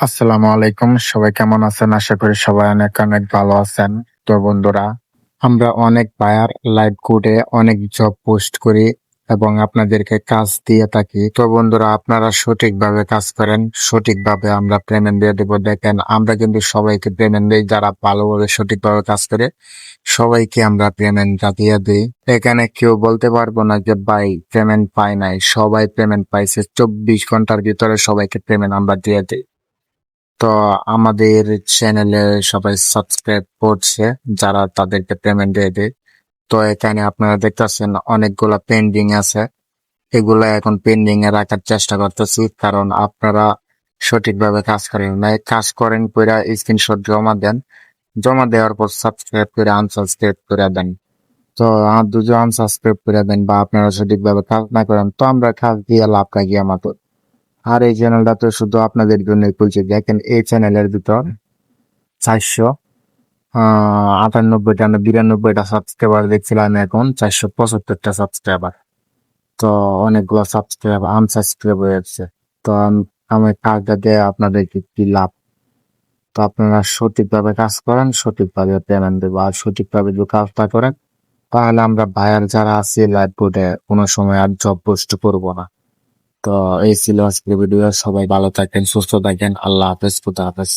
আসসালামু আলাইকুম। সবাই কেমন আছেন? আশা করি সবাই অনেক অনেক ভালো আছেন। তো বন্ধুরা, আমরা অনেক বায়ার লাইভ কোডে অনেক জব পোস্ট করি এবং আপনাদেরকে কাজ দিয়ে থাকি। তো বন্ধুরা, আপনারা সঠিকভাবে কাজ করেন, সঠিকভাবে আমরা পেমেন্ট দিয়ে দেবো। দেখেন, আমরা কিন্তু সবাইকে পেমেন্ট দিই, যারা ভালোভাবে সঠিকভাবে কাজ করে সবাইকে আমরা পেমেন্টটা দিয়ে দিই। এখানে কেউ বলতে পারবো না যে ভাই পেমেন্ট পাই নাই। সবাই পেমেন্ট পাইছে, 24 ঘন্টার ভিতরে সবাইকে পেমেন্ট আমরা দিয়ে দিই। তো আমাদের চ্যানেলে সবাই সাবস্ক্রাইব করছে, যারা তাদেরকে পেমেন্ট দিয়ে দেয়। তো এখানে আপনারা দেখতেছেন অনেকগুলা পেন্ডিং আছে, এগুলা এখন পেন্ডিং এ রাখার চেষ্টা করতেছি, কারণ আপনারা সঠিকভাবে কাজ করেন নাই। কাজ করেন কইরা স্ক্রিনশট জমা দেন, জমা দেওয়ার পর সাবস্ক্রাইব করে আনসাবস্ক্রাইব করে দেন। তো আর দুজন আনসাবস্ক্রাইব করে দেন বা আপনারা সঠিকভাবে কাজ না করেন, তো আমরা কাজ দিয়ে লাভ থাকি আমাদের। আর এই চ্যানেলটা তো শুধু আপনাদের জন্যই খুলছি। দেখেন, এই চ্যানেলের ভিতর 498টা না 92টা সাবস্ক্রাইবার দেখছিলাম, এখন 475টা সাবস্ক্রাইবার। তো অনেকগুলো সাবস্ক্রাইবার আনসাবস্ক্রাইব হয়ে যাচ্ছে। তো আমি কাজটা দিয়ে আপনাদের কি লাভ? তো আপনারা সঠিকভাবে কাজ করেন, সঠিকভাবে পেমেন্ট দেবো। আর সঠিকভাবে যদি কাজটা করেন, তাহলে আমরা বায়ার যারা আছি লাইভ বোর্ডে কোনো সময় আর জব পোস্ট করবো না। তো এই ছিল আজকের ভিডিও। সবাই ভালো থাকেন, সুস্থ থাকেন। আল্লাহ হাফেজ, খুদা হাফেজ।